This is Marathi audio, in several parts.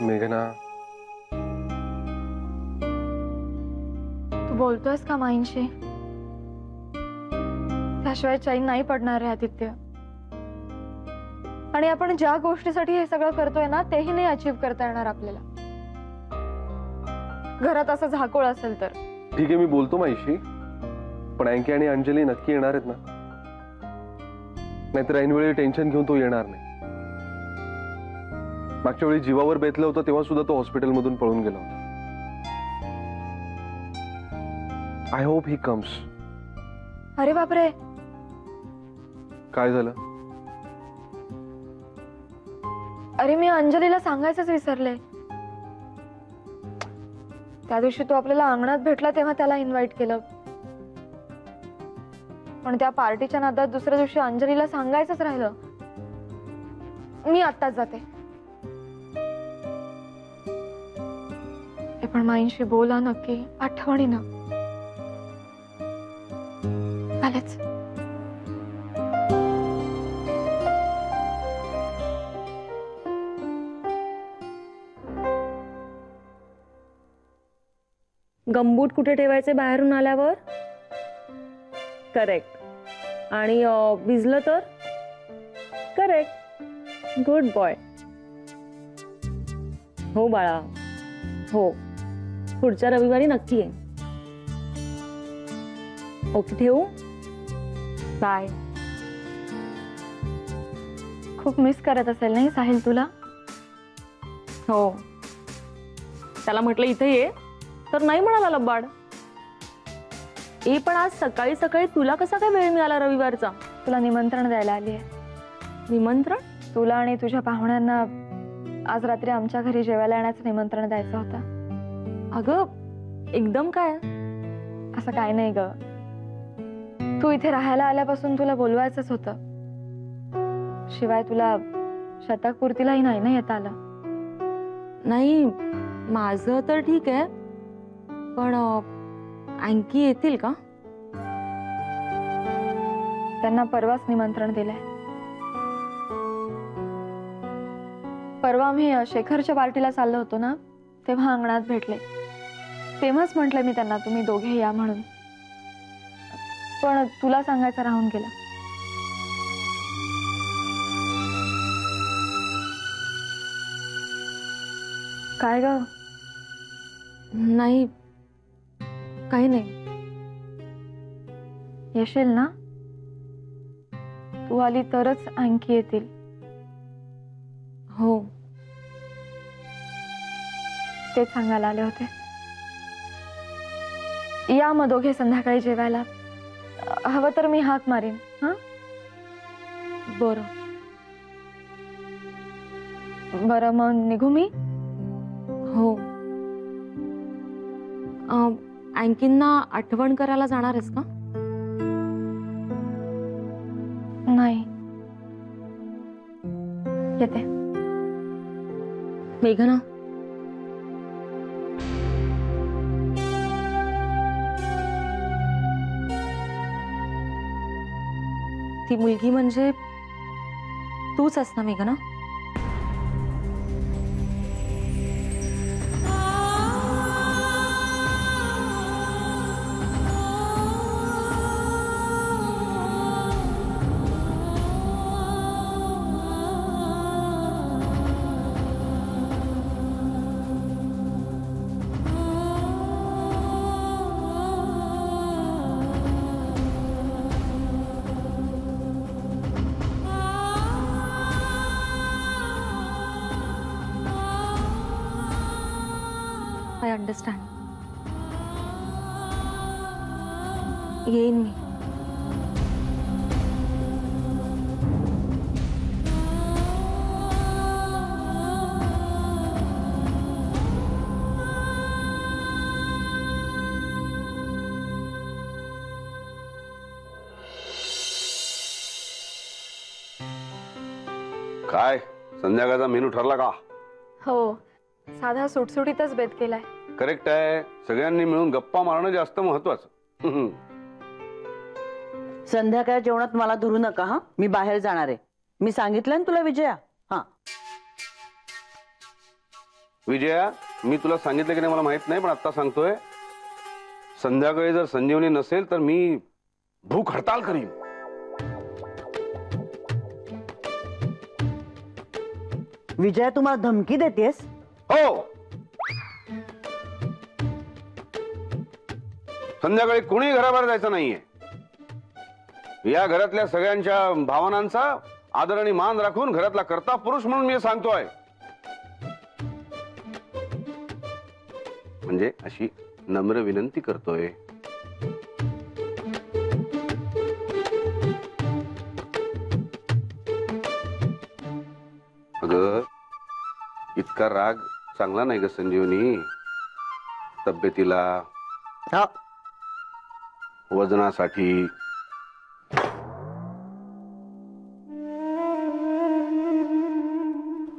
मेघना, तू बोलतोयस का माईंशी? त्याशिवाय चैन नाही पडणार रे आदित्य. आणि आपण ज्या गोष्टीसाठी हे सगळं करतोय ना, तेही नाही अचीव करता येणार आपल्याला. घरात असं झाकोळ असेल तर ठीक आहे, मी बोलतो माईशी. पण अंकी आणि अंजली नक्की येणार आहेत ना? नाहीतर ऐनवेळी टेन्शन घेऊन तो येणार नाही. मागच्या वेळी जीवावर बेतलं होतं तेव्हा सुद्धा तो हॉस्पिटलमधून पळून गेला होता. I hope he comes. अरे बापरे, काय झालं? अरे मी अंजलीला सांगायचंच विसरले. त्या दिवशी तो आपल्याला अंगणात भेटला तेव्हा त्याला इन्व्हाइट केलं, पण त्या पार्टीच्या नादात दुसऱ्या दिवशी अंजलीला सांगायचंच राहिलं. मी आत्ताच जाते. पण माईंशी बोला नक्की, आठवणीनं. आलेच. गंबूट कुठे ठेवायचे बाहेरून आल्यावर? करेक्ट. आणि भिजलं तर? करेक्ट. Good boy. हो बाळा, हो. पुढच्या रविवारी नक्की आहे. ओके, ठेवू? बाय. खूप मिस करत असेल नाही साहिल तुला? हो. त्याला म्हटलं इथे ये तर नाही म्हणाला लबाड. पण आज सकाळी सकाळी तुला कसा काय वेळ मिळाला रविवारचा? तुला निमंत्रण द्यायला आली आहे. निमंत्रण? तुला आणि तुझ्या पाहुण्यांना आज रात्री आमच्या घरी जेवायला येण्याचं निमंत्रण द्यायचं होतं. अगं एकदम काय? असं काय नाही ग. तू इथे राहायला आल्यापासून तुला बोलवायचंच होतं. शिवाय तुला शतकपूर्तीलाही नाही ना येता आलं. नाही, माझं तर ठीक आहे, पण अंकी येतील का? त्यांना परवाच निमंत्रण दिलंय. परवा आम्ही शेखरच्या पार्टीला चाललो होतो ना, तेव्हा अंगणात भेटले. तेव्हाच म्हटलं मी त्यांना तुम्ही दोघे या म्हणून. पण तुला सांगायचं राहून गेलं. काय ग? नाही, काही नाही. येशील ना? तू आली तरच अंकी येतील. हो, ते सांगायला आले होते. या मग दोघे संध्याकाळी जेवायला. हवं तर मी हाक मारीन. हा, बरं. बरं, मग निघू मी? हो. अंकींना आठवण करायला जाणार आहेस का? नाही, येते. मेघना, ती मुलगी म्हणजे तूच आहेस ना मेघना? I understand. येईन मी. काय संध्याकाळचा मेनू ठरला का? हो, साधा सुटसुटीतच बेत केलाय. करेक्ट आहे. सगळ्यांनी मिळून गप्पा मारणं जास्त महत्वाचं. संध्याकाळ जेवणात मला धरू नका हा. मी बाहेर जाणार आहे. मी सांगितलं ना तुला विजया. हा विजया, मी तुला सांगितलं की नाही मला माहित नाही, पण आता सांगतोय, संध्याकाळी जर संजीवनी नसेल तर मी भूक हडताल करीन. विजया, तुम्हाला धमकी देतेस? हो, संध्याकाळी कोणी घराबाहेर जायचं नाहीये. या घरातल्या सगळ्यांच्या भावनांचा आदर आणि मान राखून घरातला कर्ता पुरुष म्हणून मी सांगतोय. म्हणजे अशी नम्र विनंती करतोय. अगं, इतका राग चांगला नाही ग संजीवनी. तब्येतीला, हा. वजनासाठी.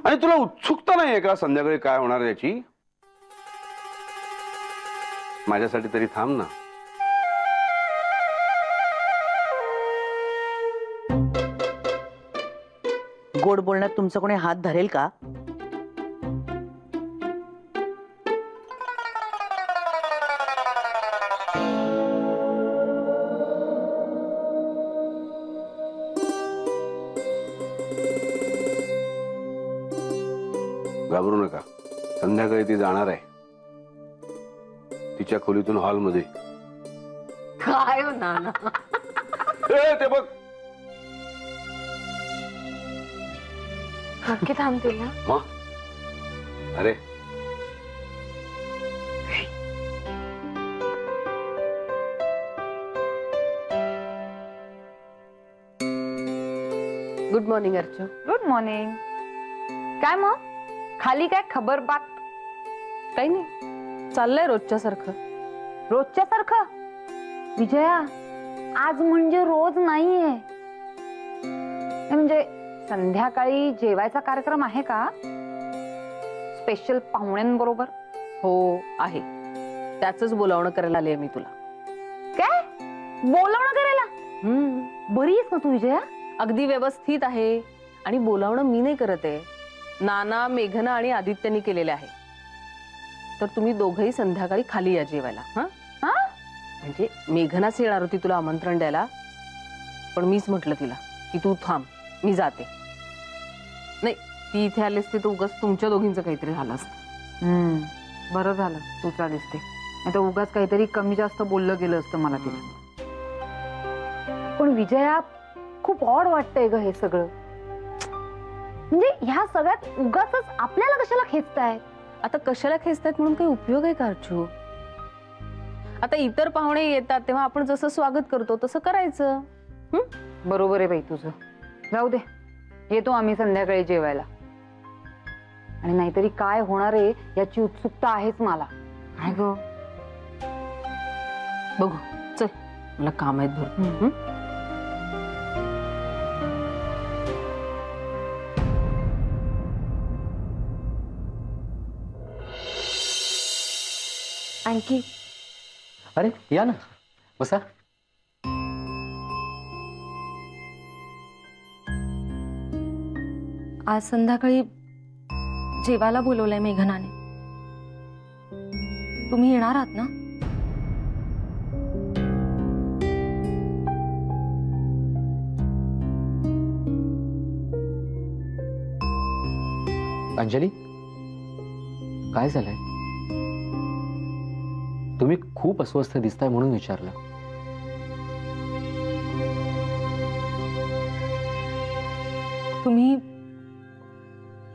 आणि तुला उत्सुकता नाहीये का संध्याकाळी काय होणार याची? माझ्यासाठी तरी थांब ना. गोड बोलण्यात तुमचा कोणी हात धरेल का? घाबरू नका. संध्याकाळी ती जाणार आहे तिच्या खोलीतून हॉलमध्ये. काय हो नाना, ते बघ. नक्की थांबतील ना? हा, अरे good morning Archu. Good morning. काय मग खाली काय खबर बात? काही नाही, चाललंय रोजच्या सारखं. रोजच्या सारखं? विजया, आज म्हणजे रोज नाहीये. म्हणजे संध्याकाळी जेवायचा कार्यक्रम आहे का? स्पेशल पाहुण्यांबरोबर? हो आहे, त्याच बोलावणं करायला आले मी तुला. काय बोलावणं करायला? बरी आहेस ना तू विजया? अगदी व्यवस्थित आहे. आणि बोलावणं मी नाही करत आहे, नाना, मेघना आणि आदित्यनी केलेले आहे. तर तुम्ही दोघंही संध्याकाळी खाली या जेवायला. हा, म्हणजे मेघनाच येणार होती तुला आमंत्रण द्यायला, पण मीच म्हटलं तिला की तू थांब, मी जाते. नाही, ती इथे आली असती तर उगाच तुमच्या दोघींचं काहीतरी झालं असतं. बरं झालं तू चालीस ते, नाही तर उगाच काहीतरी कमी जास्त बोललं गेलं असतं मला तिला. पण विजया, खूप ऑड वाटतंय ग हे सगळं. म्हणजे ह्या सगळ्यात उगाच आपल्याला कशाला खेचतायत? आता कशाला खेचतायत म्हणून काही उपयोग आहे का अर्चू? आता इतर पाहुणे येतात तेव्हा आपण जसं स्वागत करतो तसं करायचं. बरोबर आहे बाई तुझं. जाऊ दे, येतो आम्ही संध्याकाळी जेवायला. आणि नाहीतरी काय होणार आहे याची उत्सुकता आहेच मला. काय ग, बघू, चल, मला काम आहेत भरपूर. आणखी अरे या ना, बसा. आज संध्याकाळी जेवायला बोलवलंय मेघनाने. तुम्ही येणार आहात ना? अंजली, काय झालंय? तुम्ही खूप अस्वस्थ दिसताय म्हणून विचारलं. तुम्ही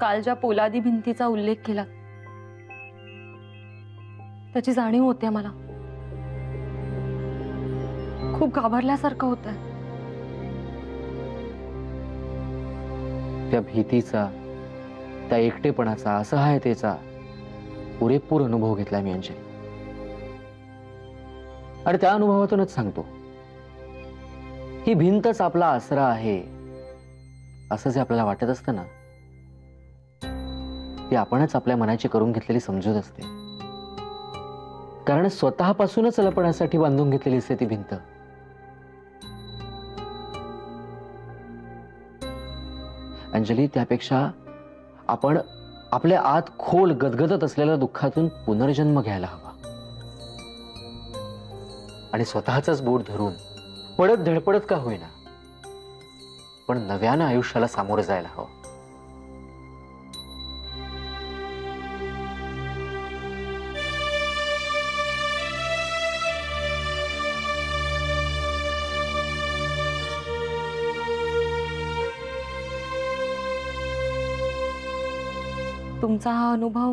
काल ज्या पोलादी भिंतीचा उल्लेख केला त्याची जाणीव होते मला. खूप घाबरल्यासारखं होतं. त्या भीतीचा, त्या एकटेपणाचा, असहायतेचा पुरेपूर अनुभव घेतलाय मी अंजली. आणि त्या अनुभवातूनच सांगतो, ही भिंतच आपला आसरा आहे असं जे आपल्याला वाटत असतं ना, ती आपणच आपल्या मनाची करून घेतलेली समजूत असते. कारण स्वतःपासूनच लपण्यासाठी बांधून घेतलेली असते ती भिंत. अंजली, त्यापेक्षा आपण आपल्या आत खोल गदगदत असलेल्या दुःखातून पुनर्जन्म घ्यायला हवा आणि स्वतःचाच बोट धरून पडत धडपडत का होईना पण नव्यानं आयुष्याला सामोरं जायला हवं. तुमचा हा अनुभव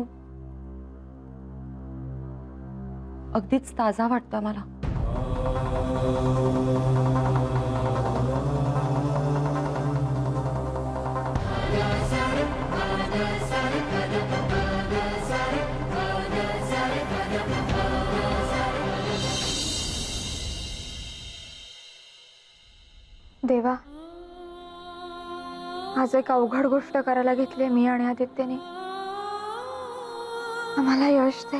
अगदीच ताजा वाटतो मला. देवा, आज एक अवघड गोष्ट करायला घेतली मी आणि आदित्यने. आम्हाला यश दे.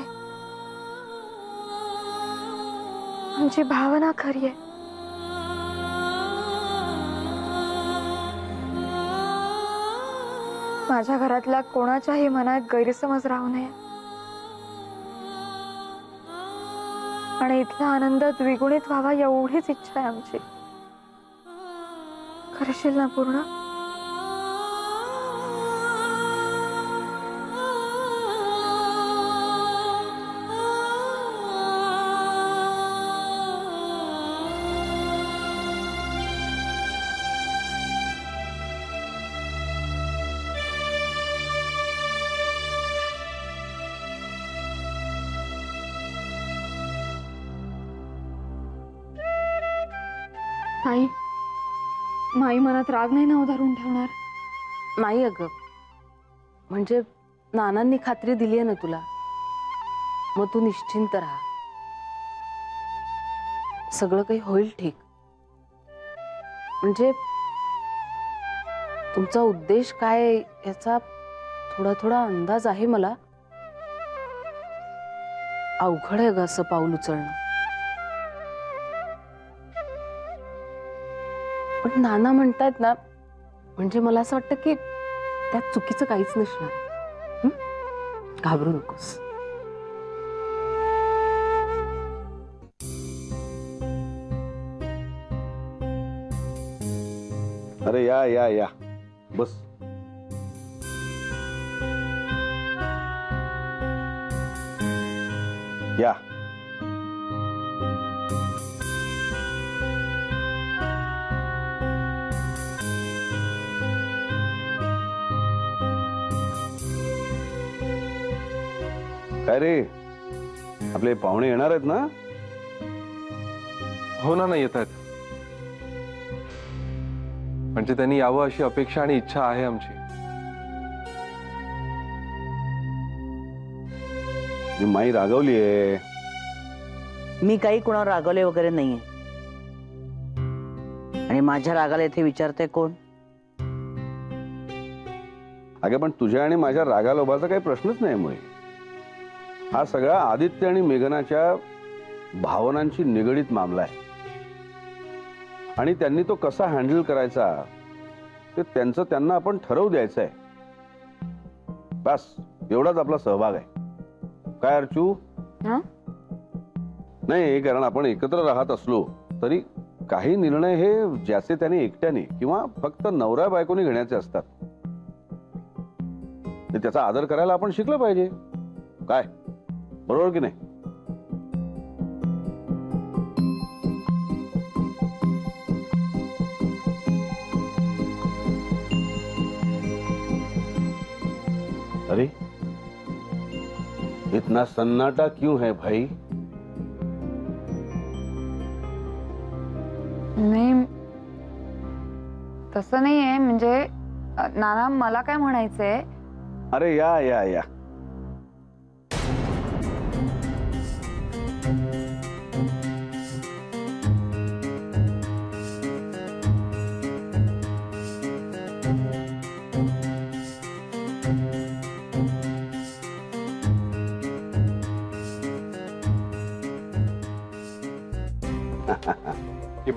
आमची भावना खरी आहे. माझ्या घरातल्या कोणाच्याही मनात गैरसमज राहू नये आणि इथला आनंद द्विगुणित व्हावा एवढीच इच्छा आहे आमची. करशील ना पूर्ण? आई, माई मनात राग नाही ना धरून ठेवणार? नाही अगं, म्हणजे नानांनी खात्री दिली आहे ना तुला, मग तू निश्चिंत राहा. सगळं काही होईल ठीक. म्हणजे तुमचा उद्देश काय याचा थोडा थोडा अंदाज आहे मला. अवघड आहे ग असं पाऊल उचलणं. पण नाना म्हणतात ना, म्हणजे मला असं वाटतं की त्यात चुकीचं काहीच नसणार. घाबरू नकोस. अरे या या या, बस. या. काय रे, आपले पाहुणे येणार आहेत ना? हो ना, नाही येत आहेत. म्हणजे त्यांनी यावं अशी अपेक्षा आणि इच्छा आहे आमची. मी माई रागवलीये. मी काही कुणावर रागवले वगैरे नाहीये. आणि माझ्या रागाला इथे विचारते कोण? अगे पण तुझ्या आणि माझ्या रागालोभाचा काही प्रश्नच नाही. मुळे हा सगळा आदित्य आणि मेघनाच्या भावनांची निगडीत मामला आहे आणि त्यांनी तो कसा हँडल करायचा ते त्यांचं त्यांना आपण ठरवू द्यायचं आहे. बस एवढाच आपला सहभाग आहे. काय अर्चू? नाही, कारण आपण एकत्र राहत असलो तरी काही निर्णय हे ज्याचे त्याने एकट्याने किंवा फक्त नवरा बायकोने घेण्याचे असतात. त्याचा आदर करायला आपण शिकलं पाहिजे. काय, बरोबर की नाही? अरे इतना सन्नाटा क्यों है भाई? नाही, तसं नाहीये. म्हणजे नाना, मला काय म्हणायचंय. अरे या या या.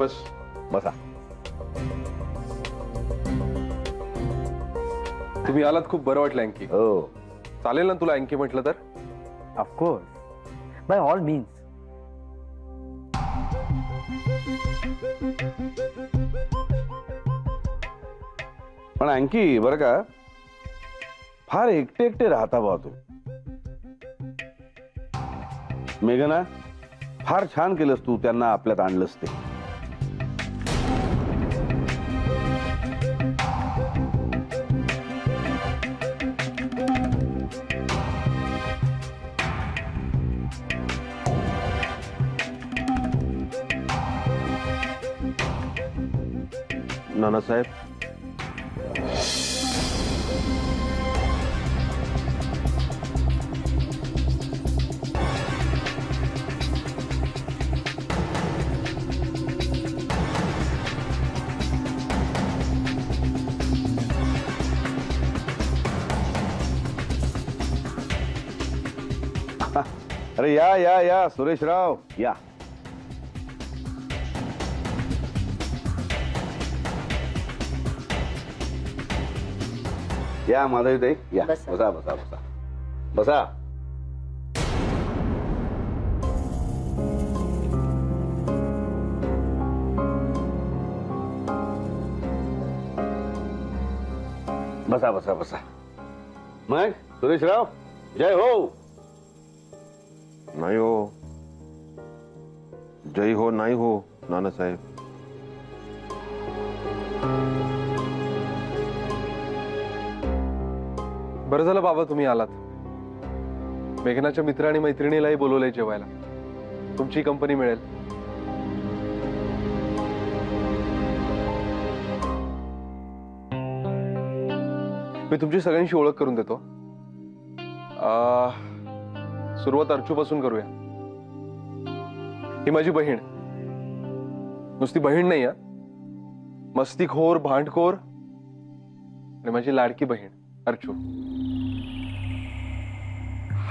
बस. बसा. तुम्ही आलात, खूप बरं वाटलं अंकी. हो. चालेल ना तुला अंकी म्हटलं तर? Of course, by all means. पण अंकी बरं का, फार एकटे एकटे राहता बा तू. मेघना, फार छान केलंस तू त्यांना आपल्यात आणलंस ते. नानासाहेब, अरे या या या सुरेशराव, या. या माधवीताई, या. बसा. बसा बसा बसा बसा. बसा बसा बसा. मग सुरेशराव, जय हो. नाही हो. जय हो नाही हो नानासाहेब. बरं झालं बाबा तुम्ही आलात. मेघनाच्या मित्र आणि मैत्रिणीलाही बोलवलंय जेवायला. तुमची कंपनी मिळेल. मी तुमची सगळ्यांशी ओळख करून देतो. सुरुवात अर्चूपासून करूया. ही माझी बहीण. नुसती बहीण नाही, मस्तीखोर, भांडखोर आणि माझी लाडकी बहीण अर्चू.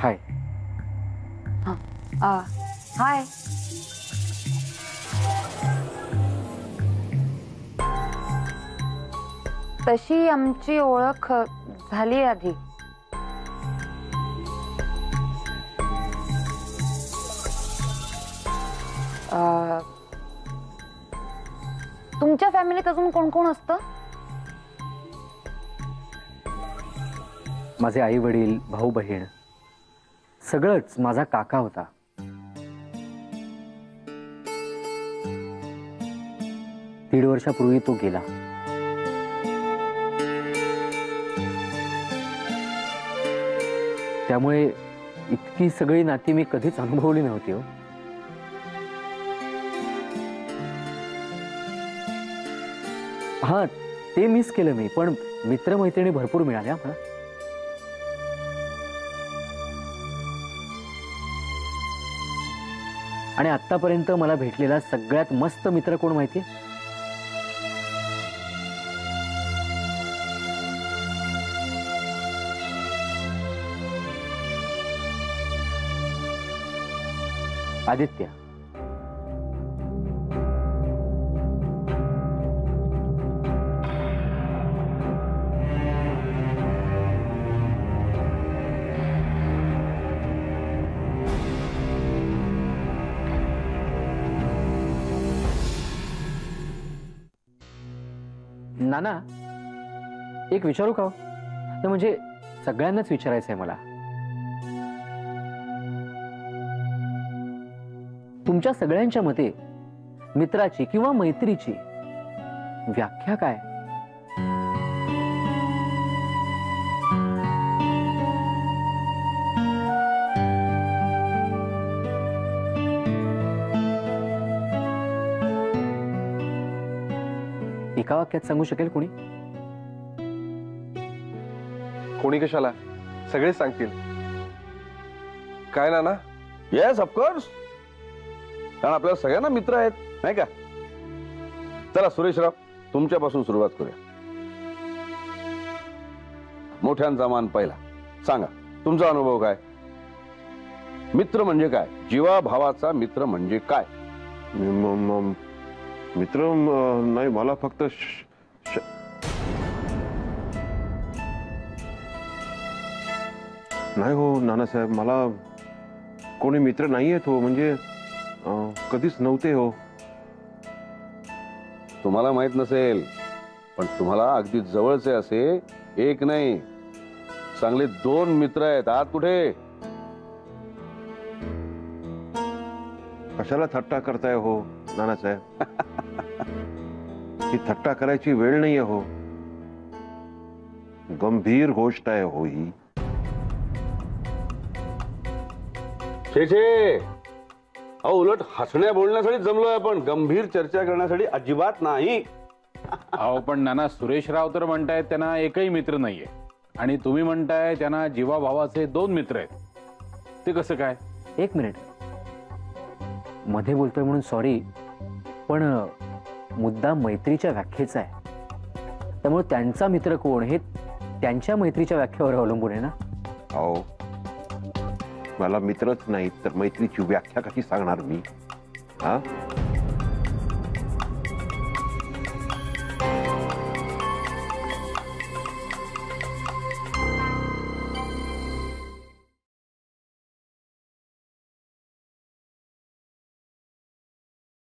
हाय. हाय. तशी आमची ओळख झाली आधी. तुमच्या फॅमिलीत अजून कोण कोण असतं? माझे आई वडील, भाऊ बहीण, सगळंच. माझा काका होता. दीड वर्षापूर्वी तो गेला. त्यामुळे इतकी सगळी नाती मी कधीच अनुभवली नव्हती हो. हा, ते मिस केलं मी, पण मित्रमैत्रिणी भरपूर मिळाल्या मला. आणि आतापर्यंत मला भेटलेला सगळ्यात मस्त मित्र कोण माहितीये? आदित्य. नाना, एक विचारू का? ते म्हणजे सगळ्यांनाच विचारायचंय मला. तुमच्या सगळ्यांच्या मते मित्राची किंवा मैत्रीची व्याख्या काय? एका वाक्यात सांगू शकेल कोणी? कोणी कशाला, सगळेच सांगतील. काय नाना? Yes, of course. कारण आपल्याला सगळ्यांना मित्र आहेत, नाही का? चला सुरेशराव, तुमच्यापासून सुरुवात करूया. मोठ्यांचा मान पहिला. सांगा, तुमचा अनुभव काय? मित्र म्हणजे काय? जीवा भावाचा मित्र म्हणजे काय? मित्र नाही, मला फक्त नाही हो नानासाहेब, मला कोणी मित्र नाही आहेत हो, म्हणजे कधीच नव्हते हो. तुम्हाला माहित नसेल, पण तुम्हाला अगदी जवळचे असे एक नाही, चांगले 2 मित्र आहेत. आत कुठे? कशाला थट्टा करताय हो नानासाहेब? ही थट्टा करायची वेळ नाहीये हो, गंभीर गोष्ट आहे हो ही. छे छे, अहो उलट हसण्या बोलण्यासाठी जमलोय आपण, गंभीर चर्चा करण्यासाठी अजिबात नाही. अहो पण नाना, सुरेशराव तर म्हणतायत त्यांना एकही मित्र नाहीये, आणि तुम्ही म्हणताय त्यांना जीवाभावाचे 2 मित्र आहेत. ते कसं काय? एक मिनिट, मध्ये बोलतोय म्हणून सॉरी, पण मुद्दा मैत्रीच्या व्याख्येचा आहे, त्यामुळे त्यांचा मित्र कोण हे त्यांच्या मैत्रीच्या व्याख्येवर अवलंबून आहे ना. अहो मला मित्रच नाही तर मैत्रीची व्याख्या कशी सांगणार मी? हा